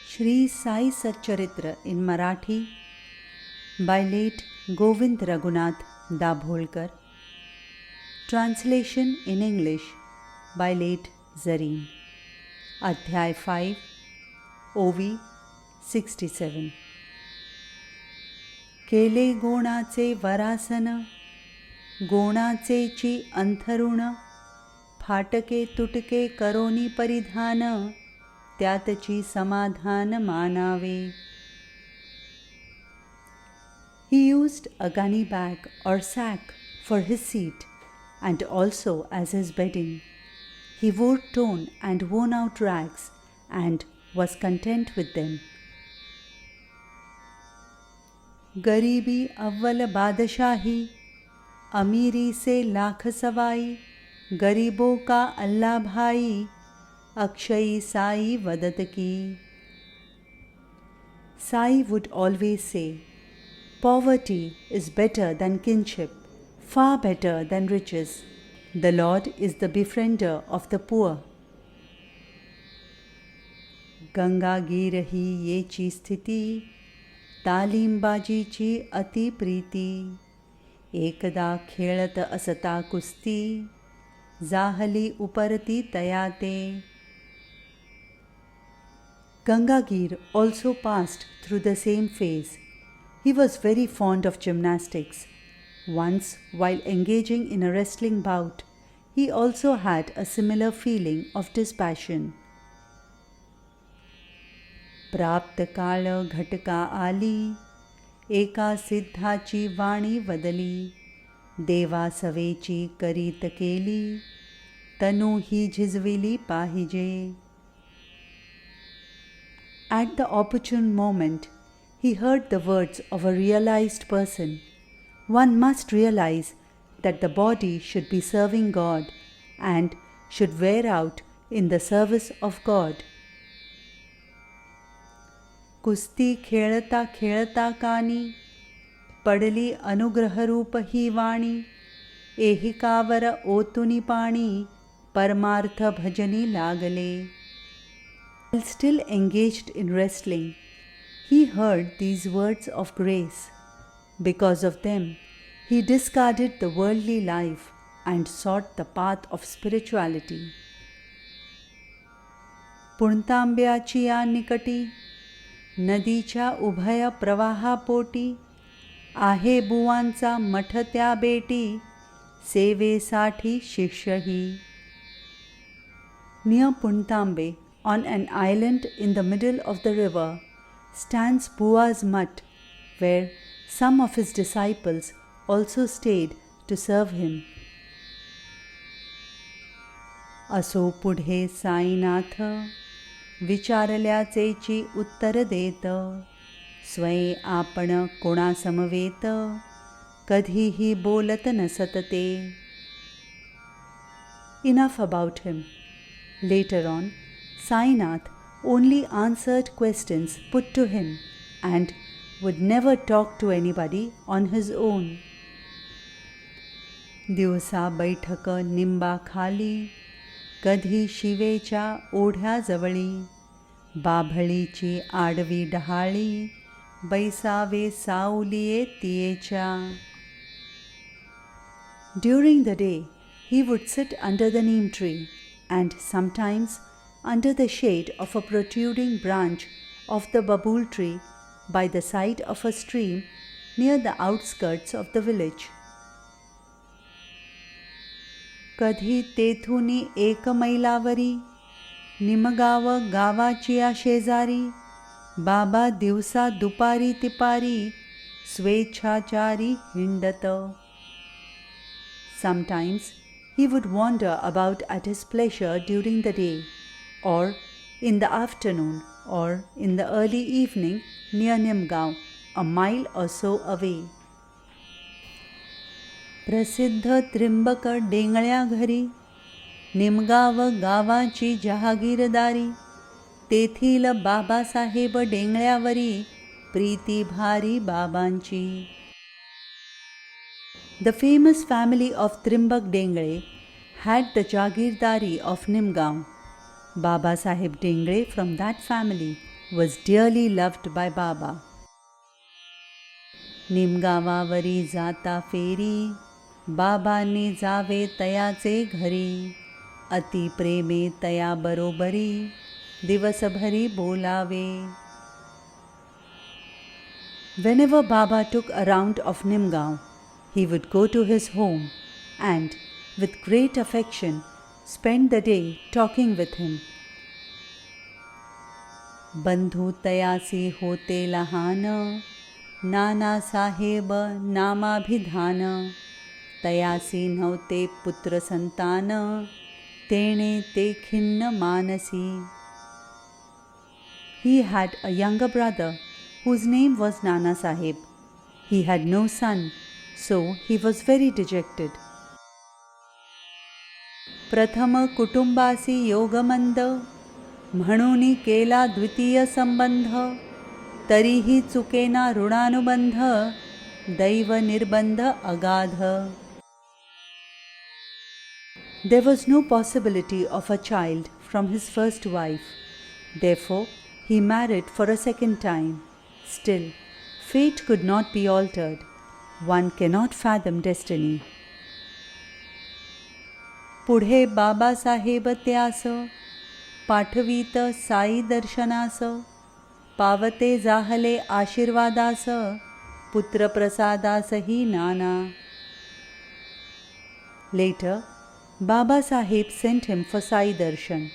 Shri Sai Satcharitra in Marathi by late Govind Raghunath Dabholkar. Translation in English by late Zareen. Adhyay 5, OV 67. केले गोणाचे वरासन, गोणाचेची अंथरुण, फाटके तुटके करोनी परिधान, त्यातची समाधान मानावे. He used a gunny bag or sack for his seat and also as his bedding. He wore torn and worn out rags and was content with them. गरीबी अव्वल बादशाही, अमीरी से लाख सवाई, गरीबों का अल्लाह भाई, अक्षयी साई वदत की. Sai would always say, poverty is better than kinship, far better than riches. The Lord is the befriender of the poor. Ganga गिरही येची स्थिती, तालीमबाजीची अति प्रीती, एकदा खेळत असता कुस्ती, जाहली उपरती तयाते. Gangagir also passed through the same phase. He was very fond of gymnastics. Once, while engaging in a wrestling bout, he also had a similar feeling of dispassion. प्राप्त काळ घटका आली, एका सिद्धाची वाणी वदली, देवा सवेची करीत केली, तनु ही झिजविली पाहिजे. At the opportune moment, he heard the words of a realized person. One must realize that the body should be serving God and should wear out in the service of God. कुस्ती खेळता खेळता कानी, पडली अनुग्रहरूप ही वाणी, एहिकावर ओतुनी पाणी, परमार्थ भजनी लागले. While still engaged in wrestling, he heard these words of grace. Because of them, he discarded the worldly life and sought the path of spirituality. पुणतांब्याची या निकटी, नदीच्या उभय प्रवाहापोटी, आहे बुवांचा मठ त्या बेटी, सेवेसाठी शिष्यही. Near Puntambe, on an island in the middle of the river, stands Bua's Mutt, where some of his disciples also stayed to serve him. असो पुढे साईनाथ, विचारल्याचेची उत्तर देत, स्वये आपण कोणा समवेत, कधीही बोलत नसत ते. Enough about him. Later on, Sainath only answered questions put to him and would never talk to anybody on his own. दिवसा बैठक निंबा खाली, कधी शिवेच्या ओढ्याजवळी, बाभळीची आडवी डहाळी, बैसावे सावलिये तियेच्या. During the day, he would sit under the neem tree and sometimes under the shade of a protruding branch of the babool tree by the side of a stream near the outskirts of the village. कधी तेथुनी एक मैलावरी, निमगाव गावाचिया शेजारी, बाबा दिवसा दुपारी तिपारी, स्वेच्छाचारी हिंडत. Sometimes he would wander about at his pleasure during the day, or in the afternoon, or in the early evening near Nimgaon, a mile or so away. प्रसिद्ध त्रिंबक डेंगळ्या घरी, निमगाव गावाची जहागीरदारी, तेथील बाबासाहेब डेंगळ्यावरी, प्रीती भारी बाबांची. The famous family of Trimbak Dengle had the Jagirdari of Nimgaon. Baba Sahib Dengre from that family was dearly loved by Baba. निमगावावरी जाता फेरी, बाबांनी जावे तयाचे घरी. अति प्रेमे तया बरोबरी, दिवसभरी बोलावे. Whenever Baba took a round of Nimgaon, he would go to his home and, with great affection, spend the day talking with him. बंधू तयासी होते लहान, नाना साहेब नामाभिधान. तयासी नव्हते पुत्र संतान, तेणे ते खिन्न Mansi. He had a younger brother whose name was Nana Sahib. He had no son, so he was very dejected. प्रथम कुटुंबासी योगमंद, म्हणूनी केला द्वितीय संबंध. तरीही चुकेना ऋणानुबंध, दैव निर्बंध अगाध. There was no possibility of a child from his first wife. Therefore, he married for a second time. Still, fate could not be altered. One cannot fathom destiny. पुढे बाबासाहेब त्यास, पाठवीत साई दर्शनास. पावते जाहले आशीर्वादास, पुत्रप्रसादासही नाना. Later, Baba Sahib sent him for Sai Darshan,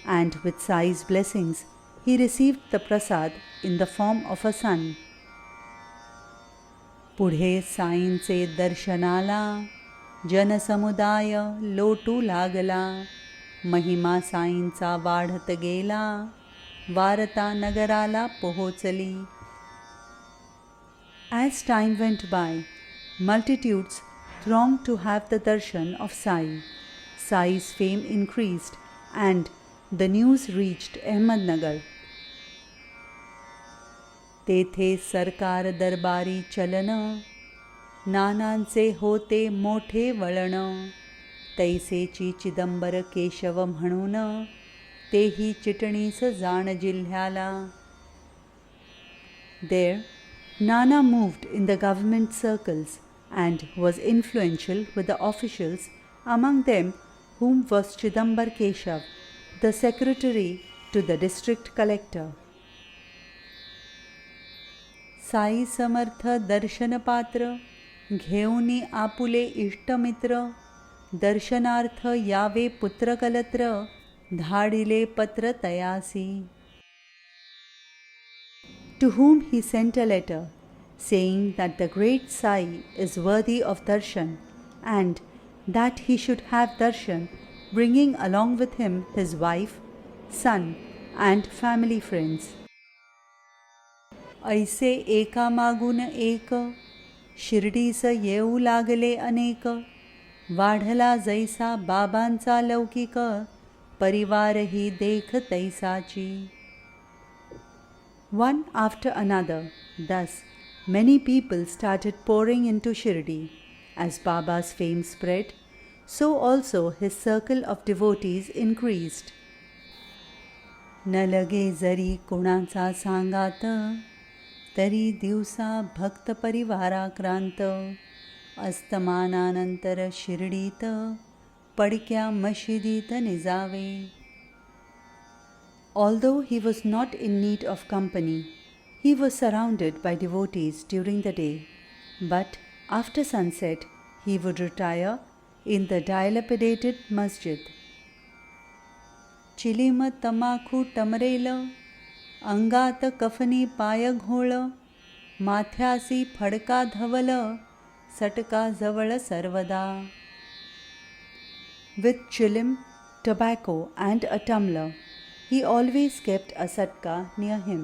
and with Sai's blessings, he received the prasad in the form of a son. पुढे साईंचे दर्शनाला, जनसमुदाय लोटू लागला. महिमा साईंचा वाढत गेला, वारता नगराला पोहोचली. As time went by, multitudes thronged to have the darshan of Sai. Sai's fame increased and the news reached Ahmednagar. तेथे सरकार दरबारी चलन, नानांचे होते मोठे वळण. तैसेची चिदंबर केशव म्हणून, तेही चिटणीस जाण जिल्ह्याला. There, Nana moved in the government circles and was influential with the officials, among them whom was Chidambar Keshav, the secretary to the district collector. Sai समर्थ दर्शन पात्र, घेऊनी आपुले इष्टमित्र. दर्शनार्थ यावे पुत्रकलत्र, धाडिले पत्र तयासी. To whom he sent a letter, saying that the great Sai is worthy of darshan and that he should have darshan, bringing along with him his wife, son and family friends. ऐसे एकामागून एक, शिर्डीस येऊ लागले अनेक. वाढला जैसा बाबांचा लौकिक, परिवारही देख तैसाची. One after another, thus many people started pouring into Shirdi. As Baba's fame spread, so also his circle of devotees increased. न लगे जरी कोणाचा सांगात, तरी दिवसा भक्त परिवाराक्रांत. अस्तमानानंतर शिर्डीत, पडक्या मशिदीत निजावे. Although he was not in need of company, he was surrounded by devotees during the day, but after sunset he would retire in the dilapidated masjid. चिलीम तमाखू टमरेल, अंगात कफनी पाय घोळ. माथ्यासी फडका धवल, सटका जवळ सर्वदा. With chilim, tobacco and a tumbler, he always kept a satka near him.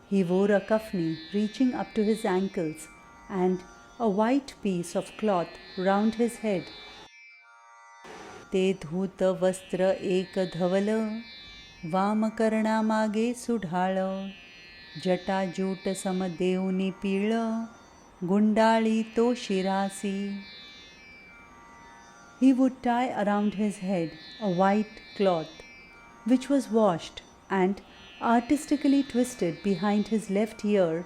He wore a kafni reaching up to his ankles and a white piece of cloth round his head. ते धूत वस्त्र एक धवल, वामकर्णा मागे सुढाळ. जटाजूट सम देऊनी पीळ, गुंडाळी तो शिरासी. He would tie around his head a white cloth, which was washed, and artistically twisted behind his left ear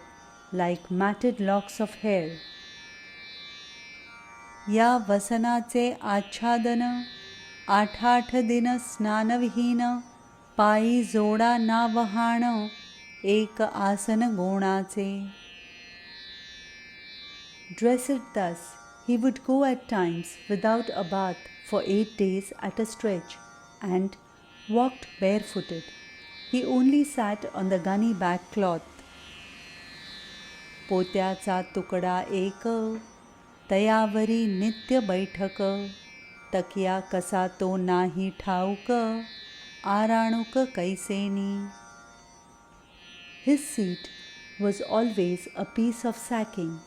like matted locks of hair. या वसनाचे आच्छादन, आठ दिन स्नानविहीन, पायी जोडा ना वहाण, एक आसन गोणाचे. Dressed thus, he would go at times without a bath for 8 days at a stretch, and walked barefooted. He only sat on the gunny back cloth. पोत्याचा तुकडा एक, तयावरी नित्य बैठक, तकिया कसा तो नाही ठाऊक, आराणुक Cassini. His seat was always a piece of sacking.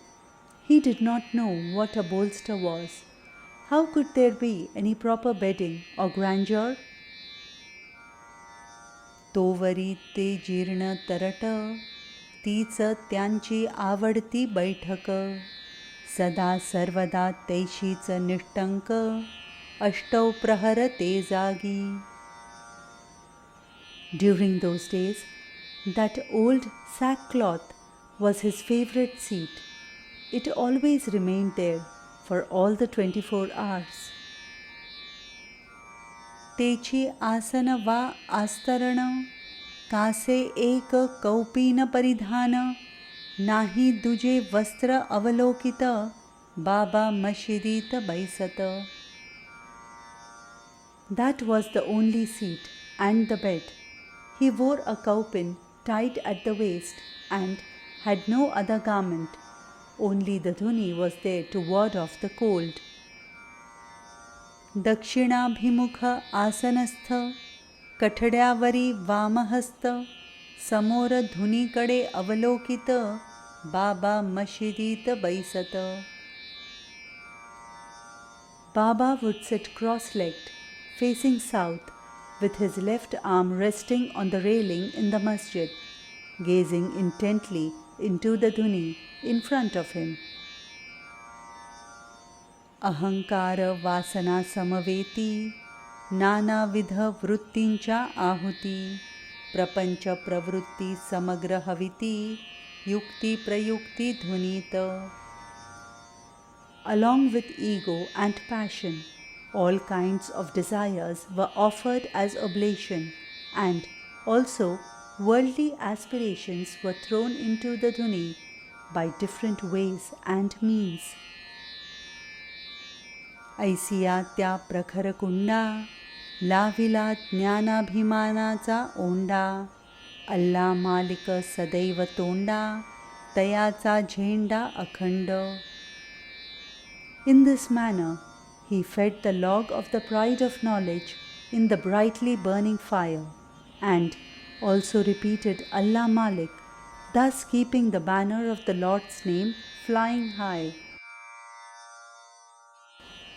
He did not know what a bolster was. How could there be any proper bedding or grandeur? तोवरी ते जीर्ण तरट, तीच त्यांची आवडती बैठक, सदा सर्वदा तैशीच निष्टंक, अष्टौ प्रहर ते जागी. During those days, that old sackcloth was his favorite seat. It always remained there for all the 24 hours. Techi आसन वा आस्तरण, कासे एक कौपीन परिधान, नाही दुजे वस्त्र अवलोकित, बाबा मशिदीत बैसत. That was the only seat and the bed. He wore a kaupin tied at the waist and had no other garment. Only the dhuni was there to ward off the cold. दक्षिणाभिमुख आसनस्थ, कठड्यावरी वामहस्त, समोर धुनीकडे अवलोकित, बाबा मशिदीत बैसत. Baba would sit cross-legged, facing south, with his left arm resting on the railing in the masjid, gazing intently into the dhuni in front of him. अहंकार वासना समवेती, नानाविध वृत्तींच्या आहुती, प्रपंच प्रवृत्ती समग्र हविती, युक्ती प्रयुक्ती धुनीत. Along with ego and passion, all kinds of desires were offered as oblation, and also worldly aspirations were thrown into the dhuni by different ways and means. Isaiah त्या प्रखर कुंडा, लाविला ज्ञानाभिमानाचा ओंडा, अल्ला मालिक सदैव तोंडा, तयाचा झेंडा अखंड. In this manner, he fed the log of the pride of knowledge in the brightly burning fire, and also repeated Allah Malik, thus keeping the banner of the Lord's name flying high.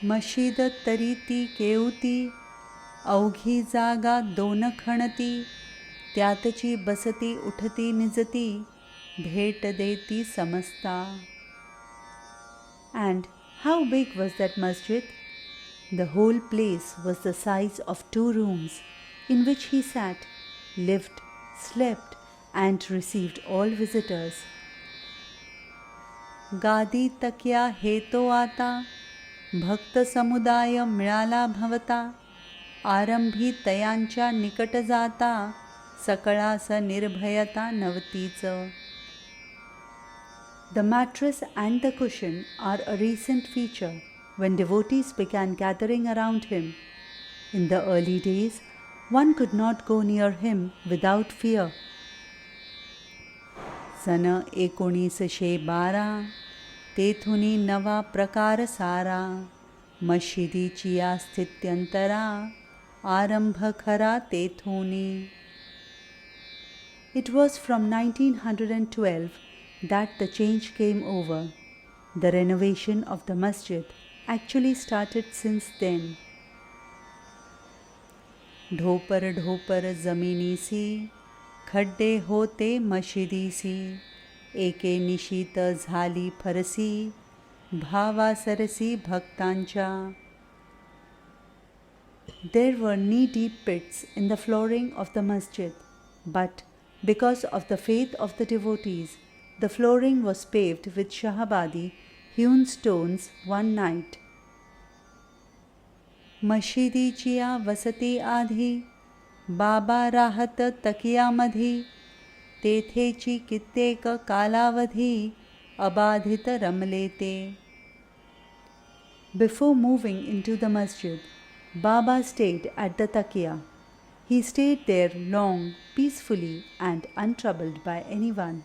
मशीद तरी ती केवती, अवघी जागा दोन खणती, त्यातची बसती उठती निजती, भेट देती समस्ता. And how big was that masjid? The whole place was the size of 2 rooms, in which he sat, lived, slept, and received all visitors. गादी तकिया हेतो आता, भक्त समुदाय मिळाला भवता, आरंभी तयांच्या निकट जाता, सकळास निर्भयता नवतीच. The mattress and the cushion are a recent feature when devotees began gathering around him. In the early days, one could not go near him without fear. सन 1912 तेथुनी नवा प्रकार सारा, मशिदीची या स्थित्यंतरा, आरंभ खरा तेथुनी. It was from 1912 that the change came over. The renovation of the masjid actually started since then. ढोपर ढोपर जमिनीसी, खड्डे होते मशिदीसी, एके निशीत झाली फरसी, भावासरसी भक्तांच्या. There were knee-deep pits in the flooring of the masjid, but Because of the faith of the devotees, the flooring was paved with Shahabadi hewn stones one night. मशिदीचिया वसती आधी बाबा राहत तकियामधी तेथेची कित्येक कालावधी अबाधित रमले ते. Before moving into the masjid, Baba stayed at the takiya. He stayed there long, peacefully and untroubled by anyone.